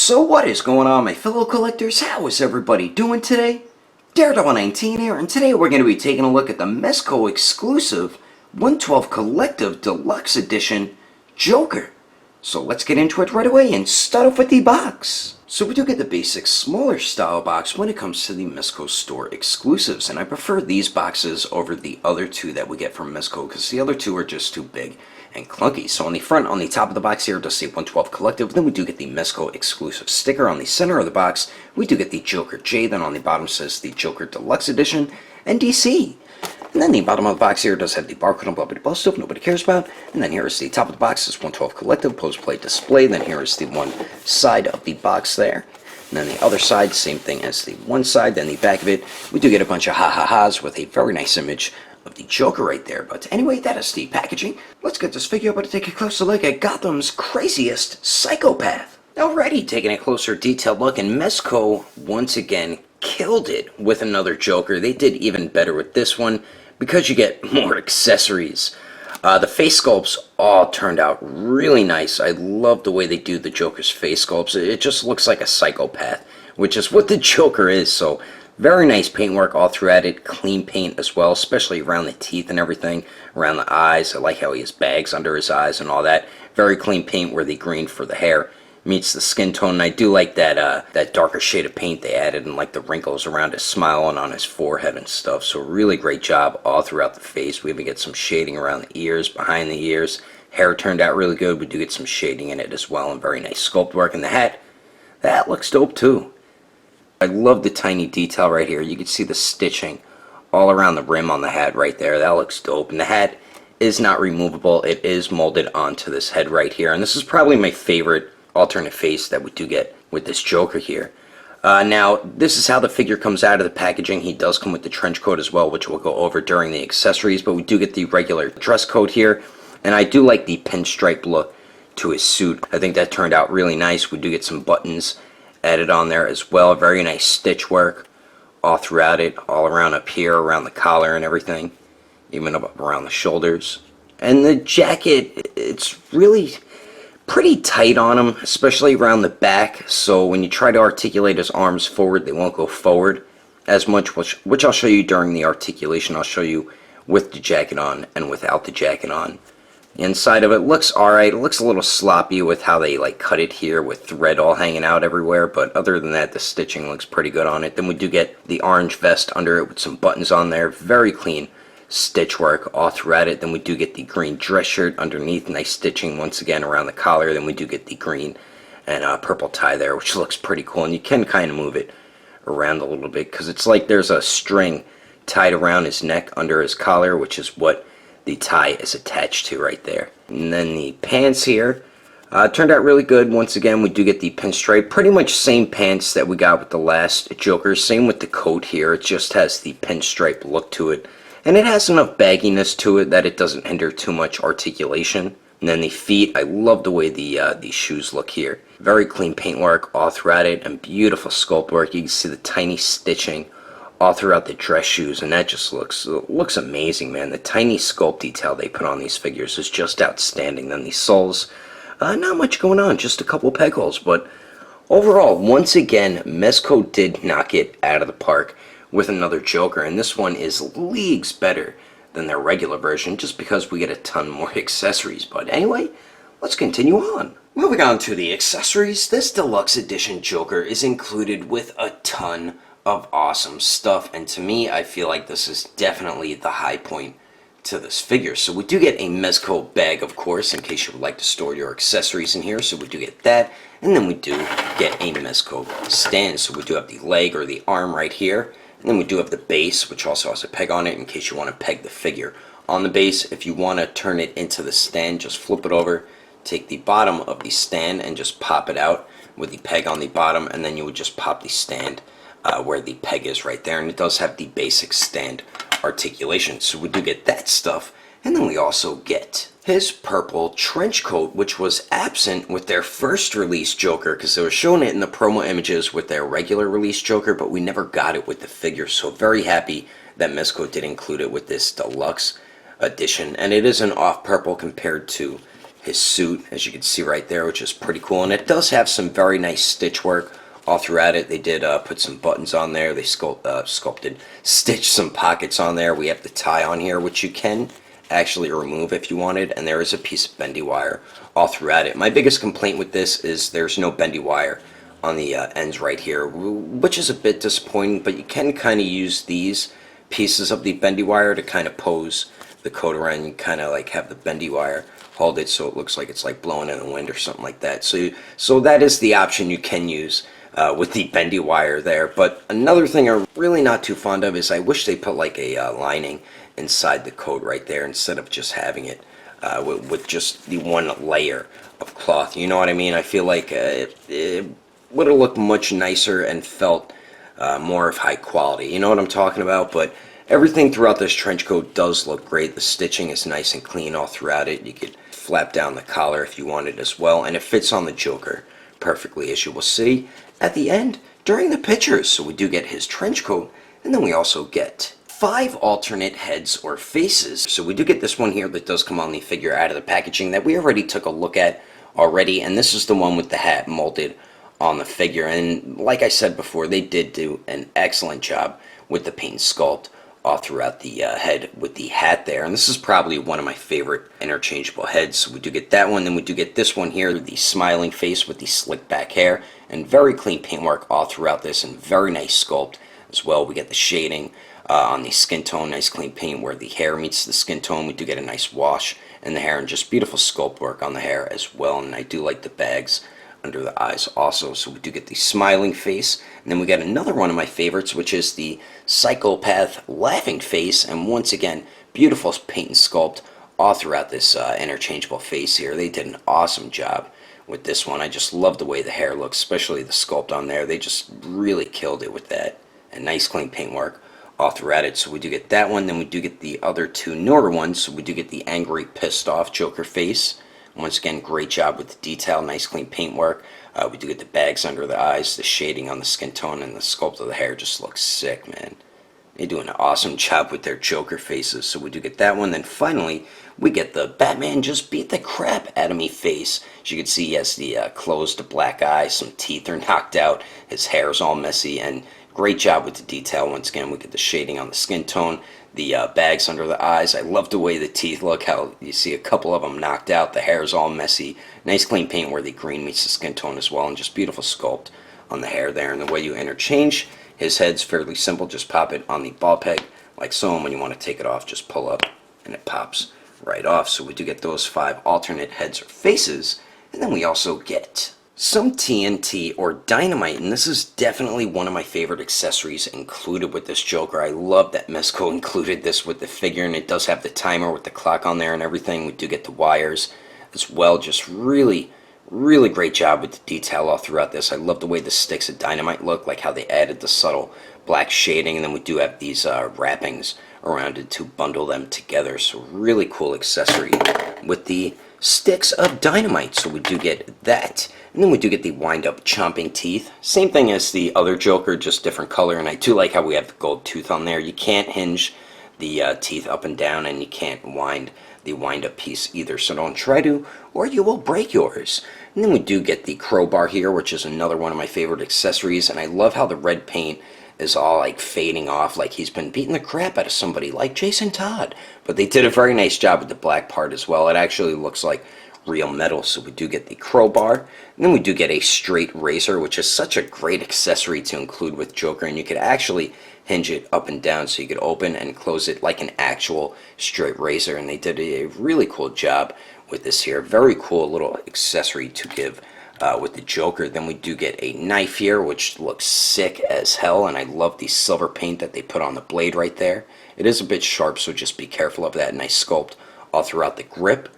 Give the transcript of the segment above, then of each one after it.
So what is going on, my fellow collectors? How is everybody doing today? Daredevil19 here, and today we're going to be taking a look at the Mezco Exclusive 112 Collective Deluxe Edition Joker. So let's get into it right away and start off with the box. So we do get the basic smaller style box when it comes to the Mezco store exclusives, and I prefer these boxes over the other two that we get from Mezco because the other two are just too big and clunky. So on the front, on the top of the box here, it does say 112 Collective. Then we do get the Mezco Exclusive sticker. On the center of the box, we do get the Joker J. Then on the bottom says the Joker Deluxe Edition and DC. And then the bottom of the box here does have the barcode and blah blah blah stuff nobody cares about. And then here is the top of the box, is 112 Collective post play display. Then here is the one side of the box there. And then the other side, same thing as the one side. Then the back of it, we do get a bunch of ha-ha-has with a very nice image of the Joker right there. But anyway, that is the packaging. Let's get this figure up and take a closer look at Gotham's craziest psychopath. Alrighty, taking a closer detailed look, and Mezco once again killed it with another Joker. They did even better with this one because you get more accessories. The face sculpts all turned out really nice. I love the way they do the Joker's face sculpts. It just looks like a psychopath, which is what the Joker is. So very nice paintwork all throughout it. Clean paint as well, especially around the teeth and everything, around the eyes. I like how he has bags under his eyes and all that. Very clean paint where the green for the hair meets the skin tone. And I do like that that darker shade of paint they added, and like the wrinkles around his smile and on his forehead and stuff. So really great job all throughout the face. We even get some shading around the ears, behind the ears. Hair turned out really good. We do get some shading in it as well, and very nice sculpt work. And the hat looks dope too. I love the tiny detail right here. You can see the stitching all around the rim on the hat right there. That looks dope. And the hat is not removable. It is molded onto this head right here. And this is probably my favorite alternate face that we do get with this Joker here. Now, this is how the figure comes out of the packaging. He does come with the trench coat as well, which we'll go over during the accessories. But we do get the regular dress coat here. And I do like the pinstripe look to his suit. I think that turned out really nice. We do get some buttons added on there as well. Very nice stitch work all throughout it, all around up here, around the collar and everything, even up around the shoulders. And the jacket, it's really pretty tight on him, especially around the back. So when you try to articulate his arms forward, they won't go forward as much, which I'll show you during the articulation. I'll show you with the jacket on and without the jacket on. The inside of it looks alright. It looks a little sloppy with how they like cut it here with thread all hanging out everywhere, but other than that, the stitching looks pretty good on it. Then we do get the orange vest under it with some buttons on there. Very clean stitch work all throughout it. Then we do get the green dress shirt underneath. Nice stitching once again around the collar. Then we do get the green and purple tie there, which looks pretty cool. And you can kind of move it around a little bit because it's like there's a string tied around his neck under his collar, which is what the tie is attached to right there. And then the pants here turned out really good. Once again, we do get the pinstripe, pretty much same pants that we got with the last Joker. Same with the coat here. It just has the pinstripe look to it, and it has enough bagginess to it that it doesn't hinder too much articulation. And then the feet, I love the way the shoes look here. Very clean paintwork all throughout it, and beautiful sculpt work. You can see the tiny stitching all throughout the dress shoes, and that just looks amazing, man. The tiny sculpt detail they put on these figures is just outstanding. Then the soles, not much going on, just a couple peg holes, but overall, once again, Mezco did knock it out of the park with another Joker, and this one is leagues better than their regular version just because we get a ton more accessories. But anyway, let's continue on. Moving on to the accessories, this Deluxe Edition Joker is included with a ton of awesome stuff, and to me, I feel like this is definitely the high point to this figure. So we do get a Mezco bag, of course, in case you would like to store your accessories in here. So we do get that, and then we do get a Mezco stand. So we do have the leg or the arm right here, and then we do have the base, which also has a peg on it in case you want to peg the figure on the base. If you want to turn it into the stand, just flip it over, take the bottom of the stand and just pop it out with the peg on the bottom, and then you would just pop the stand where the peg is right there. And it does have the basic stand articulation, so we do get that stuff. And then we also get his purple trench coat, which was absent with their first release Joker because they were showing it in the promo images with their regular release Joker, but we never got it with the figure. So very happy that Mezco did include it with this Deluxe Edition, and it is an off purple compared to his suit, as you can see right there, which is pretty cool. And it does have some very nice stitch work all throughout it. They did put some buttons on there. They stitched some pockets on there. We have the tie on here, which you can actually remove if you wanted, and there is a piece of bendy wire all throughout it. My biggest complaint with this is there's no bendy wire on the ends right here, which is a bit disappointing, but you can kind of use these pieces of the bendy wire to kind of pose the coat around. You kind of like have the bendy wire hold it so it looks like it's like blowing in the wind or something like that. So that is the option you can use with the bendy wire there. But another thing I'm really not too fond of is I wish they put like a lining inside the coat right there instead of just having it with just the one layer of cloth. You know what I mean? I feel like it would have looked much nicer and felt more of high quality. You know what I'm talking about? But everything throughout this trench coat does look great. The stitching is nice and clean all throughout it. You could flap down the collar if you wanted as well, and it fits on the Joker perfectly, as you will see at the end during the pictures. So we do get his trench coat, and then we also get 5 alternate heads or faces. So we do get this one here that does come on the figure out of the packaging that we already took a look at already, and this is the one with the hat molded on the figure. And like I said before, they did do an excellent job with the paint sculpt all throughout the head with the hat there. And this is probably one of my favorite interchangeable heads. So we do get that one. Then we do get this one here, the smiling face with the slick back hair, and very clean paintwork all throughout this, and very nice sculpt as well. We get the shading on the skin tone, nice clean paint where the hair meets the skin tone. We do get a nice wash in the hair and just beautiful sculpt work on the hair as well. And I do like the bags under the eyes also. So we do get the smiling face, and then we got another one of my favorites, which is the psychopath laughing face. And once again, beautiful paint and sculpt all throughout this interchangeable face here. They did an awesome job with this one. I just love the way the hair looks, especially the sculpt on there. They just really killed it with that, and nice clean paint work all throughout it. So we do get that one. Then we do get the other two newer ones. So we do get the angry, pissed off Joker face. Once again, great job with the detail, nice clean paint work. We do get the bags under the eyes, the shading on the skin tone, and the sculpt of the hair just looks sick, man. They do an awesome job with their Joker faces. So we do get that one. Then finally, we get the Batman just beat the crap out of me face. As you can see, he has the closed black eye, some teeth are knocked out, his hair is all messy, and great job with the detail. Once again, we get the shading on the skin tone, the bags under the eyes. I love the way the teeth look, how you see a couple of them knocked out, the hair is all messy. Nice clean paint where the green meets the skin tone as well, and just beautiful sculpt on the hair there. And the way you interchange his head's fairly simple. Just pop it on the ball peg like so, and when you want to take it off, just pull up and it pops right off. So we do get those 5 alternate heads or faces, and then we also get some TNT or dynamite, and this is definitely one of my favorite accessories included with this Joker. I love that Mezco included this with the figure, and it does have the timer with the clock on there and everything. We do get the wires as well. Just really great job with the detail all throughout this. I love the way the sticks of dynamite look, like how they added the subtle black shading, and then we do have these wrappings around it to bundle them together. So really cool accessory with the sticks of dynamite. So we do get that, and then we do get the wind-up chomping teeth. Same thing as the other Joker, just different color, and I do like how we have the gold tooth on there. You can't hinge the teeth up and down, and you can't wind the wind-up piece either, so don't try to, or you will break yours. And then we do get the crowbar here, which is another one of my favorite accessories, and I love how the red paint is all like fading off, like he's been beating the crap out of somebody like Jason Todd. But they did a very nice job with the black part as well. It actually looks like real metal. So we do get the crowbar, and then we do get a straight razor, which is such a great accessory to include with Joker, and you could actually hinge it up and down so you could open and close it like an actual straight razor. And they did a really cool job with this here. Very cool little accessory to give with the Joker. Then we do get a knife here, which looks sick as hell, and I love the silver paint that they put on the blade right there. It is a bit sharp, so just be careful of that. Nice sculpt all throughout the grip.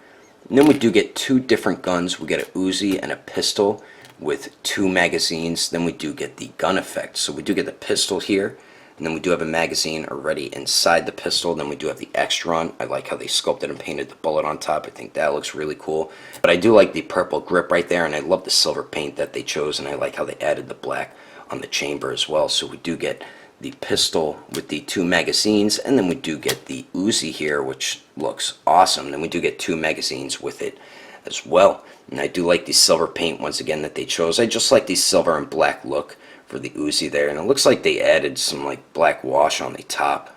And then we do get 2 different guns. We get a Uzi and a pistol with 2 magazines. Then we do get the gun effect. So we do get the pistol here, and then we do have a magazine already inside the pistol. Then we do have the extra on. I like how they sculpted and painted the bullet on top. I think that looks really cool. But I do like the purple grip right there, and I love the silver paint that they chose, and I like how they added the black on the chamber as well. So we do get the pistol with the 2 magazines, and then we do get the Uzi here, which looks awesome. Then we do get 2 magazines with it as well. And I do like the silver paint once again that they chose. I just like the silver and black look for the Uzi there. And it looks like they added some like black wash on the top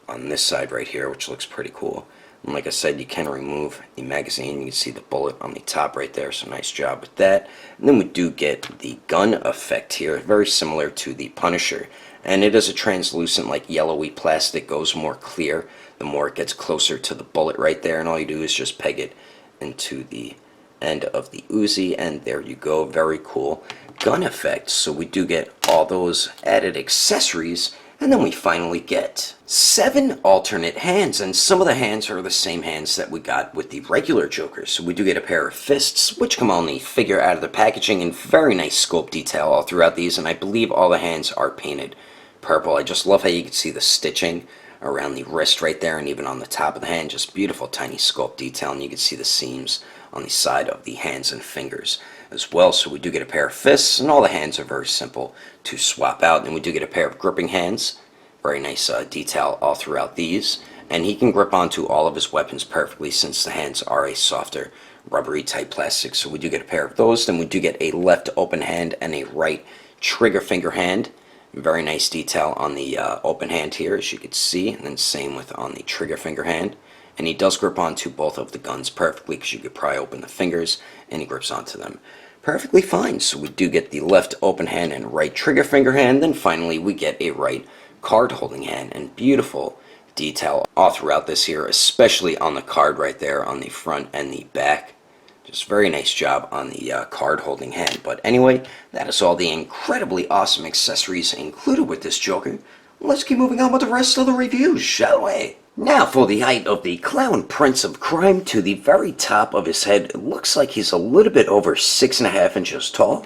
on this side right here, which looks pretty cool. And like I said, you can remove the magazine. You can see the bullet on the top right there, so nice job with that. And then we do get the gun effect here, very similar to the Punisher. And it is a translucent, like yellowy plastic, goes more clear the more it gets closer to the bullet right there. And all you do is just peg it into the end of the Uzi, and there you go. Very cool gun effect. So we do get all those added accessories. And then we finally get 7 alternate hands, and some of the hands are the same hands that we got with the regular Joker. So we do get a pair of fists, which come on the figure out of the packaging, and very nice sculpt detail all throughout these, and I believe all the hands are painted purple. I just love how you can see the stitching around the wrist right there, and even on the top of the hand, just beautiful tiny sculpt detail, and you can see the seams on the side of the hands and fingers as well. So we do get a pair of fists, and all the hands are very simple to swap out. And we do get a pair of gripping hands, very nice detail all throughout these, and he can grip onto all of his weapons perfectly since the hands are a softer rubbery type plastic. So we do get a pair of those. Then we do get a left open hand and a right trigger finger hand. Very nice detail on the open hand here, as you can see, and then same with on the trigger finger hand. And he does grip onto both of the guns perfectly, because you could pry open the fingers and he grips onto them perfectly fine. So we do get the left open hand and right trigger finger hand. Then finally we get a right card holding hand, and beautiful detail all throughout this here, especially on the card right there on the front and the back. Just very nice job on the card holding hand. But anyway, that is all the incredibly awesome accessories included with this Joker. Let's keep moving on with the rest of the reviews, shall we? Now for the height of the Clown Prince of Crime. To the very top of his head, it looks like he's a little bit over 6.5 inches tall.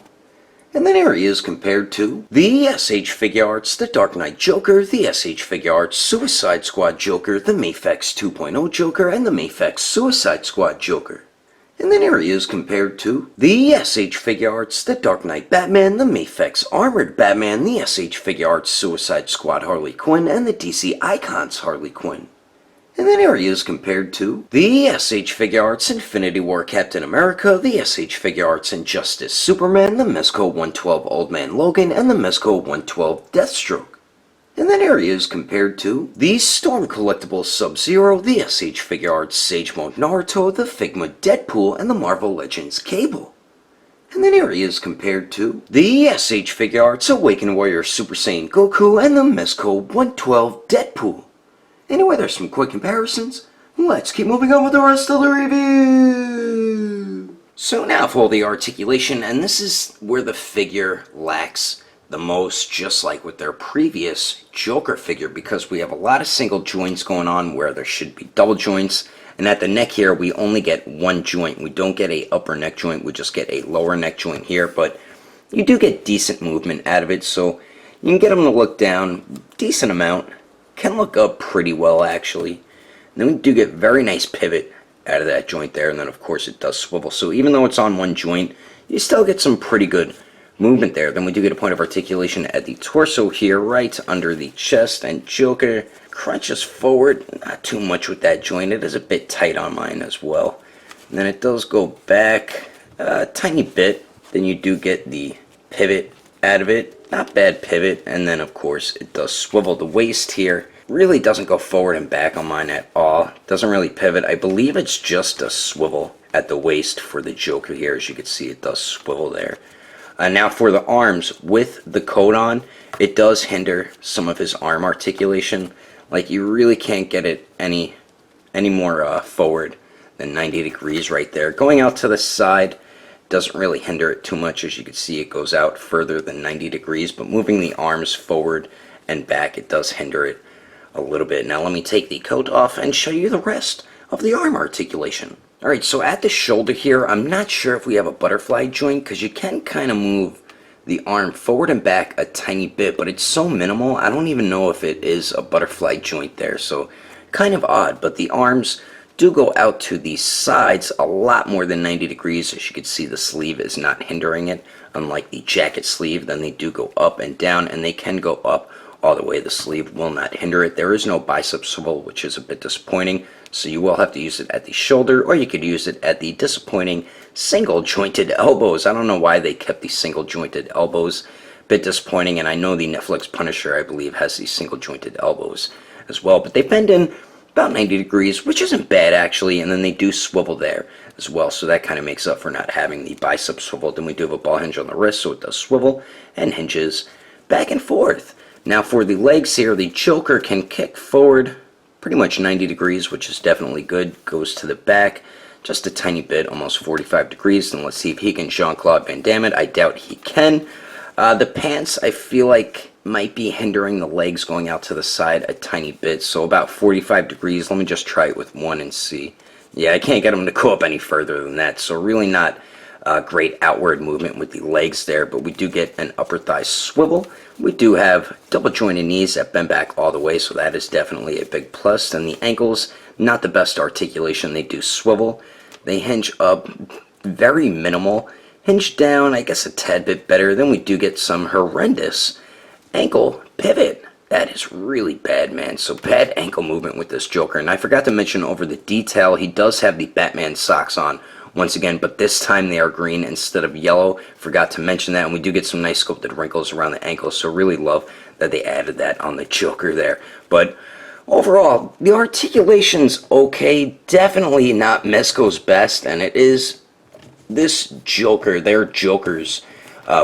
And then here he is compared to the SH Figure Arts The Dark Knight Joker, the SH Figure Arts Suicide Squad Joker, the Mafex 2.0 Joker, and the Mafex Suicide Squad Joker. And then here he is compared to the SH Figure Arts The Dark Knight Batman, the Mafex Armored Batman, the SH Figure Arts Suicide Squad Harley Quinn, and the DC Icons Harley Quinn. And then here he is compared to the SH Figure Arts Infinity War Captain America, the SH Figure Arts Injustice Superman, the Mezco 112 Old Man Logan, and the Mezco 112 Deathstroke. And then here he is compared to the Storm Collectibles Sub-Zero, the SH Figure Arts Sage Mode Naruto, the Figma Deadpool, and the Marvel Legends Cable. And then here he is compared to the SH Figure Arts Awakened Warrior Super Saiyan Goku, and the Mezco 112 Deadpool. Anyway, there's some quick comparisons. Let's keep moving on with the rest of the review. So now for the articulation, and this is where the figure lacks the most, just like with their previous Joker figure, because we have a lot of single joints going on where there should be double joints. And at the neck here, we only get one joint. We don't get a upper neck joint, we just get a lower neck joint here, but you do get decent movement out of it, so you can get them to look down decent amount. Can look up pretty well, actually. And then we do get very nice pivot out of that joint there, and then of course it does swivel. So even though it's on one joint, you still get some pretty good movement there. Then we do get a point of articulation at the torso here, right under the chest, and Joker crunches forward. Not too much with that joint. It is a bit tight on mine as well. And then it does go back a tiny bit. Then you do get the pivot out of it. Not bad pivot, and then of course it does swivel. The waist here really doesn't go forward and back on mine at all. Doesn't really pivot. I believe it's just a swivel at the waist for the Joker here. As you can see, it does swivel there. Now for the arms, with the coat on, it does hinder some of his arm articulation. Like, you really can't get it any more forward than 90 degrees right there. Going out to the side doesn't really hinder it too much. As you can see, it goes out further than 90 degrees, but moving the arms forward and back, it does hinder it a little bit. Now let me take the coat off and show you the rest of the arm articulation. Alright, so at the shoulder here, I'm not sure if we have a butterfly joint, because you can kind of move the arm forward and back a tiny bit, but it's so minimal, I don't even know if it is a butterfly joint there, so kind of odd. But the arms do go out to the sides a lot more than 90 degrees. As you can see, the sleeve is not hindering it, unlike the jacket sleeve. Then they do go up and down, and they can go up all the way. The sleeve will not hinder it. There is no bicep swivel, which is a bit disappointing, so you will have to use it at the shoulder, or you could use it at the disappointing single jointed elbows. I don't know why they kept the single jointed elbows. Bit disappointing, and I know the Netflix Punisher, I believe, has these single jointed elbows as well, but they bend in about 90 degrees, which isn't bad actually, and then they do swivel there as well, so that kind of makes up for not having the bicep swivel. Then we do have a ball hinge on the wrist, so it does swivel and hinges back and forth. Now for the legs here, the Joker can kick forward pretty much 90 degrees, which is definitely good. Goes to the back just a tiny bit, almost 45 degrees. And let's see if he can Jean-Claude Van Damme it. I doubt he can. The pants, I feel like, might be hindering the legs going out to the side a tiny bit, so about 45 degrees. Let me just try it with one and see. Yeah, I can't get them to go up any further than that, so really not great outward movement with the legs there, but we do get an upper thigh swivel. We do have double jointed knees that bend back all the way, so that is definitely a big plus. And the ankles, not the best articulation. They do swivel. They hinge up very minimal. Hinge down, I guess, a tad bit better. Then we do get some horrendous ankle pivot. That is really bad, man. So bad ankle movement with this Joker. And I forgot to mention over the detail, he does have the Batman socks on once again, but this time they are green instead of yellow. Forgot to mention that. And we do get some nice sculpted wrinkles around the ankles, so really love that they added that on the Joker there. But overall, the articulation's okay. Definitely not Mezco's best, and it is this Joker, their Joker's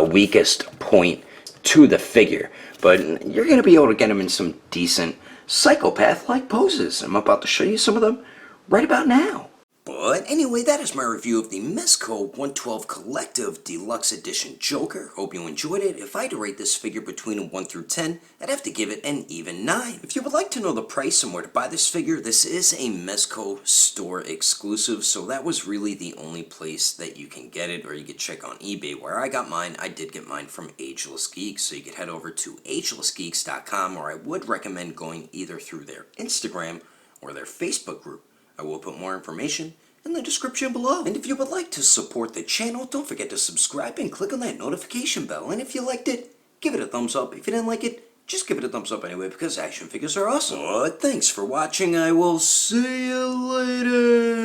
weakest point to the figure. But you're going to be able to get him in some decent psychopath-like poses. I'm about to show you some of them right about now. But anyway, that is my review of the Mezco 112 Collective Deluxe Edition Joker. Hope you enjoyed it. If I had to rate this figure between a 1 through 10, I'd have to give it an even 9. If you would like to know the price and where to buy this figure, this is a Mezco store exclusive, so that was really the only place that you can get it, or you could check on eBay. Where I got mine, I did get mine from Agelessgeeks, so you could head over to agelessgeeks.com, or I would recommend going either through their Instagram or their Facebook group. I will put more information in the description below. And if you would like to support the channel, don't forget to subscribe and click on that notification bell. And if you liked it, give it a thumbs up. If you didn't like it, just give it a thumbs up anyway, because action figures are awesome. But thanks for watching. I will see you later.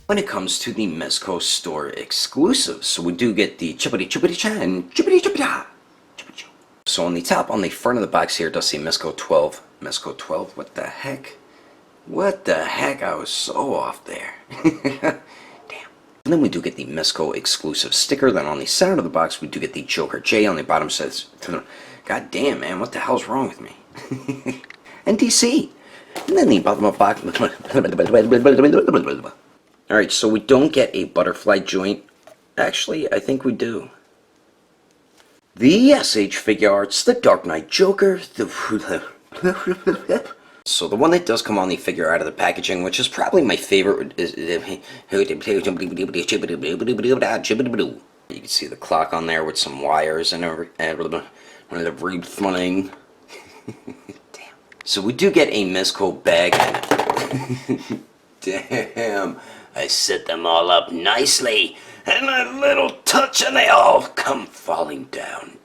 When it comes to the Mezco store exclusives, so we do get the chippity chippity cha and chippity chippity cha. So on the top, on the front of the box here, it does say Mezco 12. Mezco 12, what the heck? What the heck? I was so off there. Damn. And then we do get the Mezco exclusive sticker. Then on the center of the box, we do get the Joker J. On the bottom says, God damn, man, what the hell's wrong with me? And DC. And then the bottom of the box. Alright, so we don't get a butterfly joint. Actually, I think we do. The SH Figure Arts, the Dark Knight Joker, so the one that does come on the figure out of the packaging, which is probably my favorite, is you can see the clock on there with some wires and everything. Damn. So we do get a Mezco bag. Damn. I set them all up nicely, and a little touch and they all come falling down.